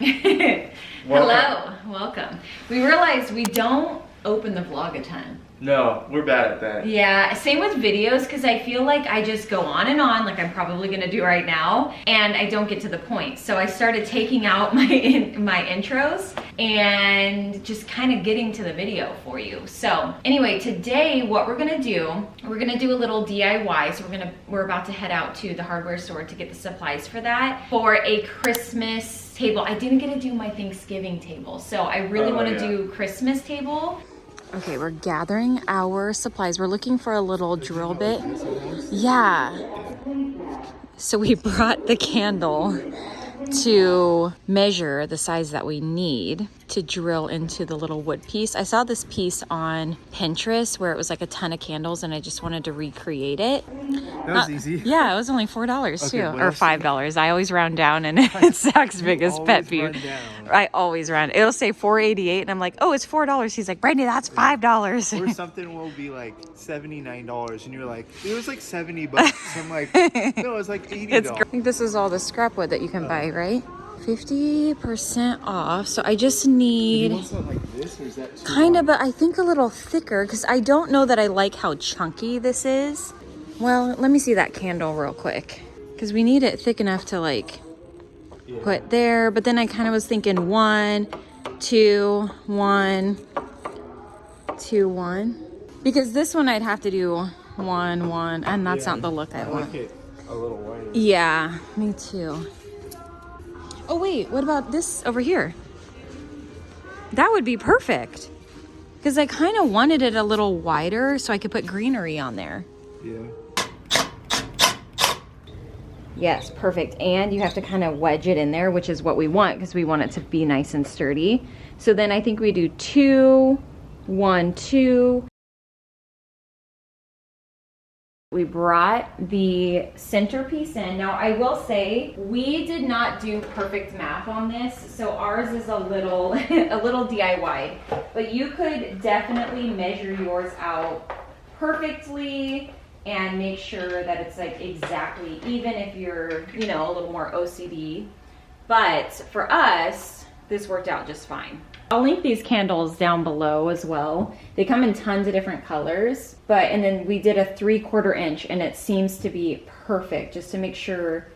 Hello, welcome. We realized we don't open the vlog a ton. No, we're bad at that. Yeah, same with videos, because I feel like I just go on and on, like I'm probably gonna do right now, and I don't get to the point. So I started taking out my intros and just kind of getting to the video for you. So anyway, today what we're gonna do a little DIY. So we're about to head out to the hardware store to get the supplies for that, for a Christmas table. I didn't get to do my Thanksgiving table, so I really want to do Christmas table. Okay, we're gathering our supplies. We're looking for a little drill bit. Yeah. So we brought the candle to measure the size that we need to drill into the little wood piece. I saw this piece on Pinterest where it was like a ton of candles and I just wanted to recreate it. That was easy. Yeah, it was only $4 too, or $5. I always round down, and it's Zach's biggest pet peeve. I always round. It'll say $4.88 and I'm like, oh, it's $4. He's like, Brandy, that's $5. Or something will be like $79 and you're like, it was like $70. I'm like, no, it was like $80. I think this is all the scrap wood that you can buy, right? 50% off. So I just need like this, or is that kind of, but I think a little thicker, because I don't know that I like how chunky this is. Well, let me see that candle real quick, because we need it thick enough to like put there. But then I kind of was thinking 1, 2, 1, 2, 1, because this one I'd have to do 1, 1, and that's not the look I want. like it a little wider. Yeah, me too. Oh wait, what about this over here? That would be perfect, because I kind of wanted it a little wider so I could put greenery on there. Yeah. Yes, perfect. And you have to kind of wedge it in there, which is what we want, because we want it to be nice and sturdy. So then I think we do 2, 1, 2. We brought the centerpiece in. Now I will say we did not do perfect math on this, so ours is a little DIY, but you could definitely measure yours out perfectly and make sure that it's like exactly even if you're, you know, a little more OCD. But for us, this worked out just fine. I'll link these candles down below as well. They come in tons of different colors, and then we did a 3/4 inch, and it seems to be perfect, just to make sure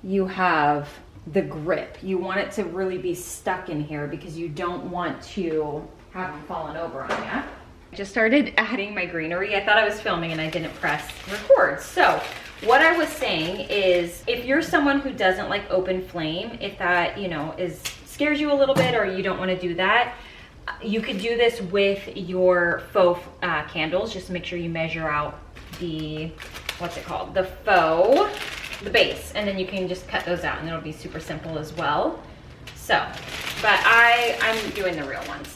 you have the grip. You want it to really be stuck in here, because you don't want to have it falling over on you. I just started adding my greenery. I thought I was filming and I didn't press record. So what I was saying is, if you're someone who doesn't like open flame, if that, you know, scares you a little bit, or you don't want to do that, you could do this with your faux candles. Just make sure you measure out the, what's it called? The base, and then you can just cut those out and it'll be super simple as well. So, but I'm doing the real ones.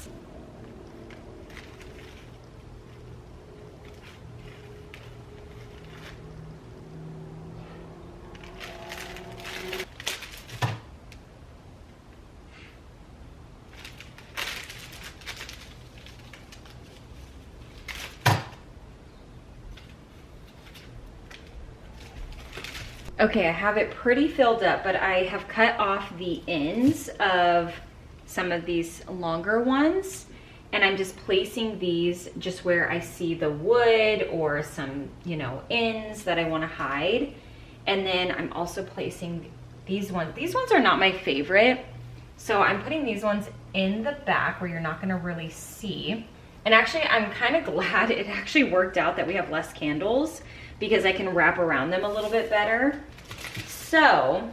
Okay, I have it pretty filled up, but I have cut off the ends of some of these longer ones, and I'm just placing these just where I see the wood or some, you know, ends that I want to hide. And then I'm also placing these ones. These ones are not my favorite, so I'm putting these ones in the back where you're not going to really see. And actually, I'm kind of glad it actually worked out that we have less candles, because I can wrap around them a little bit better. So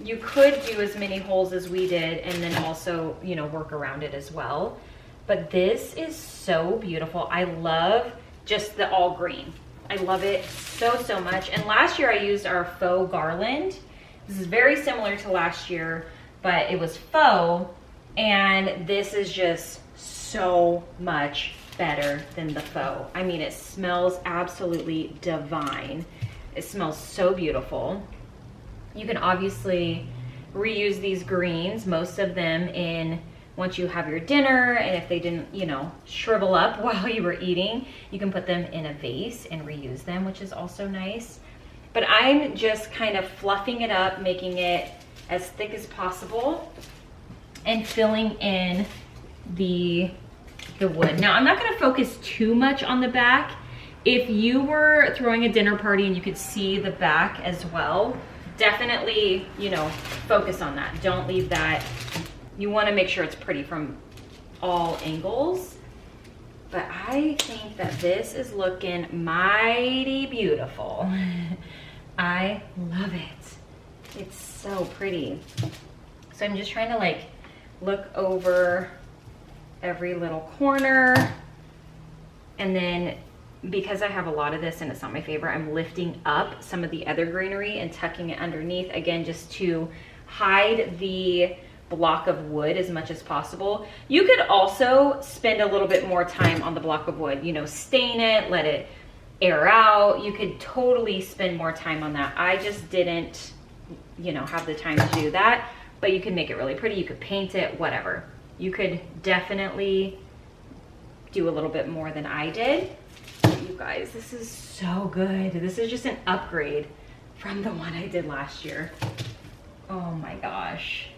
you could do as many holes as we did and then also, you know, work around it as well. But this is so beautiful. I love just the all green. I love it so, so much. And last year I used our faux garland. This is very similar to last year, but it was faux. And this is just so much better than the faux. I mean, it smells absolutely divine. It smells so beautiful. You can obviously reuse these greens, most of them in once you have your dinner, and if they didn't, you know, shrivel up while you were eating, you can put them in a vase and reuse them, which is also nice. But I'm just kind of fluffing it up, making it as thick as possible. and filling in the wood. Now, I'm not gonna focus too much on the back. If you were throwing a dinner party and you could see the back as well, definitely, you know, focus on that. Don't leave that. You wanna make sure it's pretty from all angles. But I think that this is looking mighty beautiful. I love it. It's so pretty. So I'm just trying to like look over every little corner, and then because I have a lot of this and it's not my favorite, I'm lifting up some of the other greenery and tucking it underneath, again, just to hide the block of wood as much as possible. You could also spend a little bit more time on the block of wood, you know, stain it, let it air out. You could totally spend more time on that. I just didn't, you know, have the time to do that, but you can make it really pretty. You could paint it, whatever. You could definitely do a little bit more than I did. You guys, this is so good. This is just an upgrade from the one I did last year. Oh my gosh.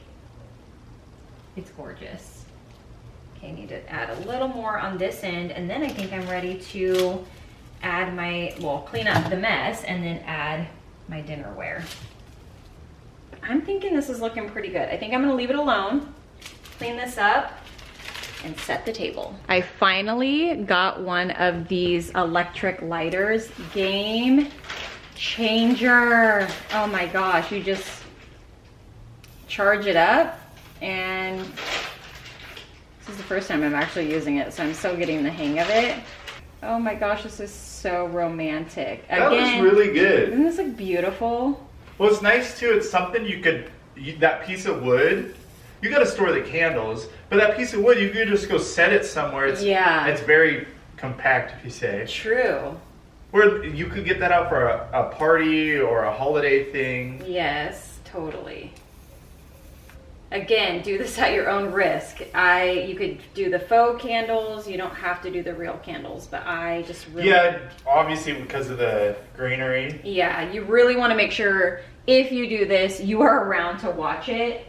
It's gorgeous. Okay, I need to add a little more on this end, and then I think I'm ready to add my, well, clean up the mess and then add my dinnerware. I'm thinking this is looking pretty good. I think I'm gonna leave it alone, clean this up, and set the table. I finally got one of these electric lighters. Game changer. Oh my gosh, you just charge it up, and this is the first time I'm actually using it, so I'm still getting the hang of it. Oh my gosh, this is so romantic. That looks really good. Doesn't this look beautiful? Well, it's nice too. It's something you could, that piece of wood, you gotta store the candles, but that piece of wood, you could just go set it somewhere. It's, yeah. It's very compact, if you say. True. Or you could get that out for a party or a holiday thing. Yes, totally. Again, do this at your own risk. You could do the faux candles. You don't have to do the real candles, but I just really... Yeah, obviously because of the greenery. Yeah, you really want to make sure if you do this, you are around to watch it.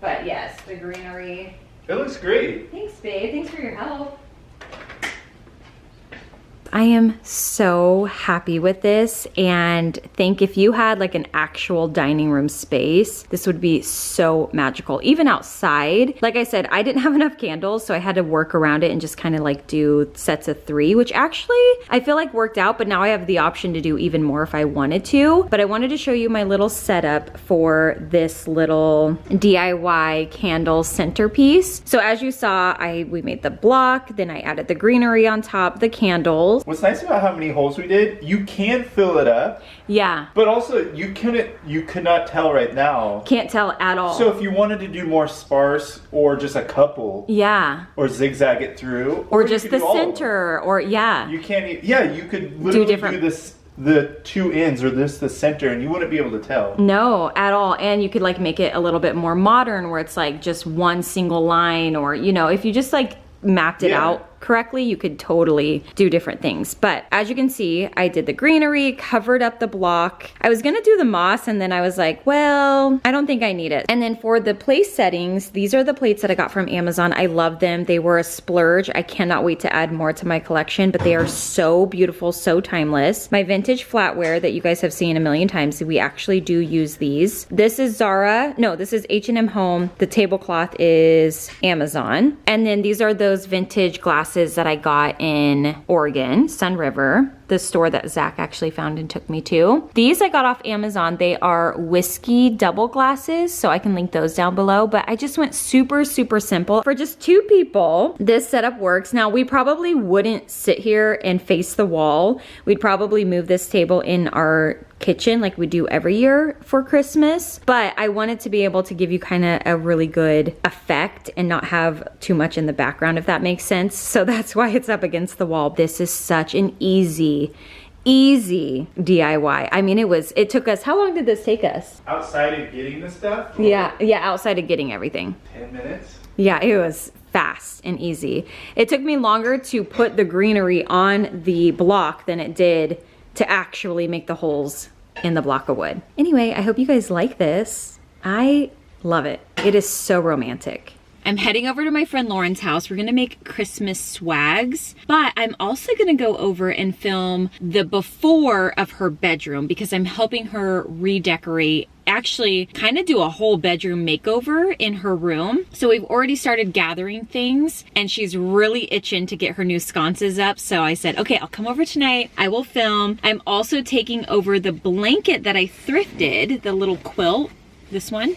But yes, the greenery. It looks great. Thanks, babe. Thanks for your help. I am so happy with this, and think if you had like an actual dining room space, this would be so magical. Even outside, like I said, I didn't have enough candles, so I had to work around it and just kind of like do sets of 3, which actually I feel like worked out, but now I have the option to do even more if I wanted to. But I wanted to show you my little setup for this little DIY candle centerpiece. So as you saw, we made the block, then I added the greenery on top, the candles. What's nice about how many holes we did, you can fill it up. Yeah. But also, you could not tell right now. Can't tell at all. So if you wanted to do more sparse or just a couple. Yeah. Or zigzag it through. Or just the center, or yeah. You can't, yeah, you could literally do this, the 2 ends or the center, and you wouldn't be able to tell. No, at all. And you could like make it a little bit more modern where it's like just one single line, or, you know, if you just like mapped it out correctly, you could totally do different things. But as you can see, I did the greenery, covered up the block. I was gonna do the moss, and then I was like, well, I don't think I need it. And then for the place settings, these are the plates that I got from Amazon. I love them. They were a splurge. I cannot wait to add more to my collection, but they are so beautiful, so timeless. My vintage flatware that you guys have seen a million times, we actually do use these. This is Zara. No, this is H&M Home. The tablecloth is Amazon. And then these are those vintage glasses that I got in Oregon, Sun River, the store that Zach actually found and took me to. These I got off Amazon. They are whiskey double glasses, so I can link those down below, but I just went super, super simple. For just 2 people, this setup works. Now, we probably wouldn't sit here and face the wall. We'd probably move this table in our kitchen like we do every year for Christmas, but I wanted to be able to give you kind of a really good effect and not have too much in the background, if that makes sense. So that's why it's up against the wall. This is such an easy DIY. I mean, it took us, how long did this take us? Outside of getting the stuff? Yeah, outside of getting everything. 10 minutes? Yeah, it was fast and easy. It took me longer to put the greenery on the block than it did to actually make the holes in the block of wood. Anyway, I hope you guys like this. I love it. It is so romantic. I'm heading over to my friend Lauren's house. We're gonna make Christmas swags, but I'm also gonna go over and film the before of her bedroom because I'm helping her redecorate, actually kind of do a whole bedroom makeover in her room. So we've already started gathering things and she's really itching to get her new sconces up. So I said, okay, I'll come over tonight. I will film. I'm also taking over the blanket that I thrifted, the little quilt, this one.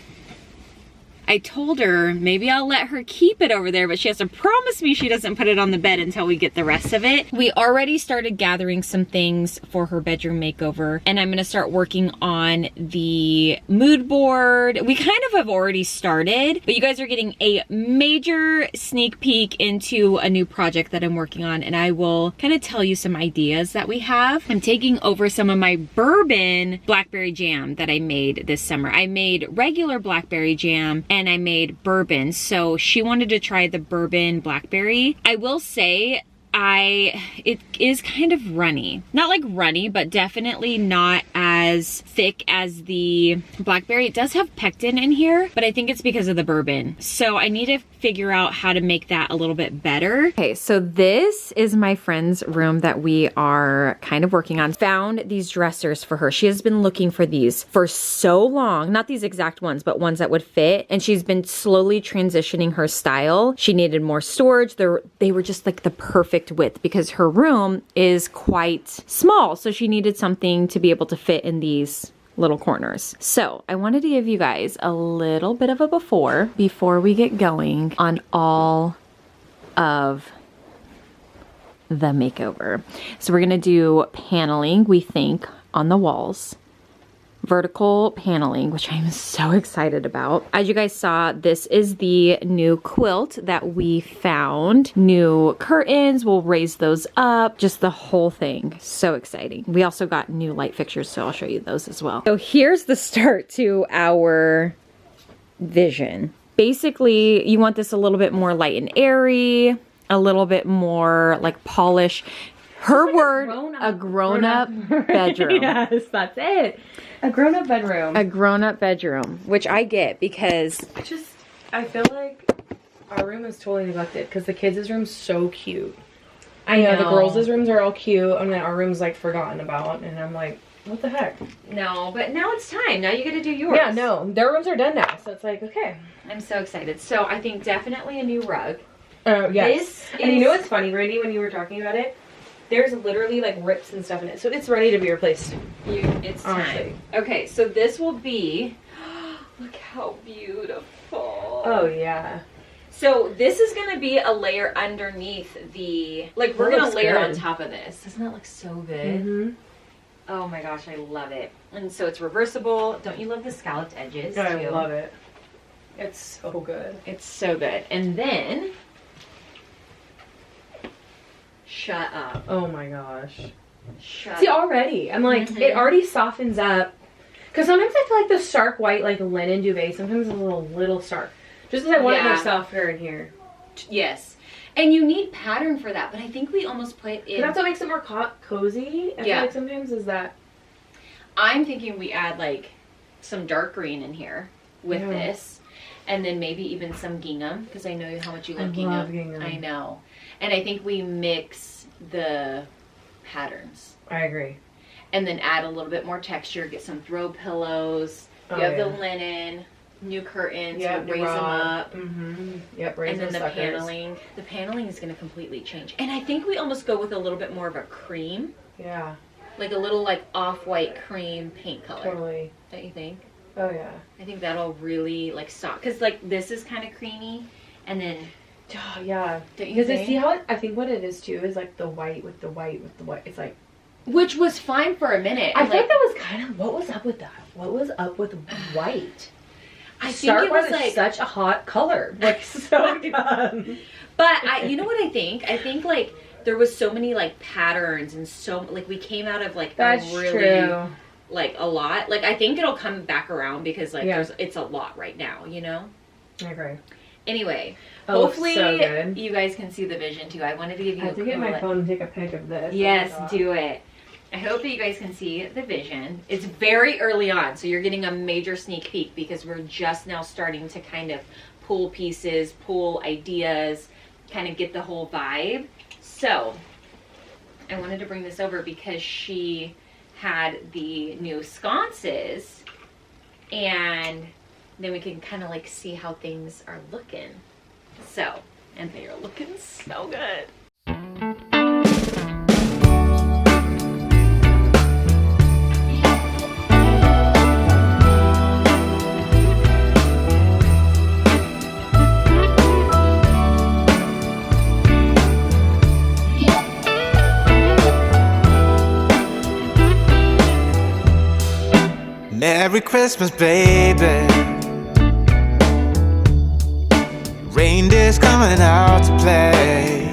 I told her maybe I'll let her keep it over there, but she has to promise me she doesn't put it on the bed until we get the rest of it. We already started gathering some things for her bedroom makeover, and I'm gonna start working on the mood board. We kind of have already started, but you guys are getting a major sneak peek into a new project that I'm working on, and I will kind of tell you some ideas that we have. I'm taking over some of my bourbon blackberry jam that I made this summer. I made regular blackberry jam and I made bourbon. So she wanted to try the bourbon blackberry. I will say it is kind of runny. Not like runny, but definitely not as thick as the blackberry. It does have pectin in here, but I think it's because of the bourbon. So I need to figure out how to make that a little bit better. Okay, so this is my friend's room that we are kind of working on. Found these dressers for her. She has been looking for these for so long. Not these exact ones, but ones that would fit. And she's been slowly transitioning her style. She needed more storage. They were just like the perfect width because her room is quite small. So she needed something to be able to fit in these little corners. So I wanted to give you guys a little bit of a before we get going on all of the makeover. So we're gonna do paneling, we think, on the walls. Vertical paneling, which I'm so excited about. As you guys saw, this is the new quilt that we found. New curtains, we'll raise those up, just the whole thing. So exciting. We also got new light fixtures, so I'll show you those as well. So here's the start to our vision. Basically, you want this a little bit more light and airy, a little bit more like polish. Her like word, a grown-up bedroom. Yes, that's it. A grown-up bedroom. A grown-up bedroom, which I get because... I feel like our room is totally neglected because the kids' room's so cute. I know. The girls' rooms are all cute and then our room's like forgotten about and I'm like, what the heck? No, but now it's time. Now you gotta do yours. Yeah, no. Their rooms are done now, so it's like, okay. I'm so excited. So I think definitely a new rug. Oh, yes. And you know what's funny, Brandy, when you were talking about it? There's literally like rips and stuff in it. So it's ready to be replaced. It's honestly time. Okay, so this will be, look how beautiful. Oh yeah. So this is gonna be a layer underneath the, like we're gonna layer on top of this. Doesn't that look so good? Mm-hmm. Oh my gosh, I love it. And so it's reversible. Don't you love the scalloped edges too? I love it. It's so good. It's so good. And then, shut up. Oh my gosh. Shut See, up. Already. I'm like, it already softens up. Because sometimes I feel like the stark white, like linen duvet, sometimes is a little stark. Just as I want it more softer in here. Yes. And you need pattern for that, but I think we almost put in... That's what makes it more cozy. I feel like sometimes is that... I'm thinking we add like some dark green in here with this. And then maybe even some gingham, because I know how much you love gingham. I love gingham. I know. And I think we mix the patterns. I agree. And then add a little bit more texture, get some throw pillows. You have the linen, new curtains, raise them up. Mm-hmm. Yep, raise and then the suckers. paneling. The paneling is going to completely change. And I think we almost go with a little bit more of a cream. Yeah. Like a little like off-white cream paint color. Totally. Don't you think? Oh yeah. I think that'll really like stop. Because like this is kind of creamy. And then... Oh, yeah. Don't you Because think? I see how I think what it is too is like the white with the white with the white. It's like... Which was fine for a minute. I think that was kind of... What was up with that? What was up with white? I think it was like... such a hot color. Like, so dumb. But you know what I think? I think like there was so many like patterns and so... Like we came out of like That's a really... true. Like a lot. Like I think it'll come back around because like it's a lot right now, you know? I agree. Anyway, hopefully so you guys can see the vision too. I wanted to give you I have to get my phone and take a pic of this. Yes, do it. I hope that you guys can see the vision. It's very early on, so you're getting a major sneak peek because we're just now starting to kind of pool pieces, pool ideas, kind of get the whole vibe. So I wanted to bring this over because she had the new sconces, and then we can kind of like see how things are looking. So, and they are looking so good. Merry Christmas, baby. Reindeer's coming out to play.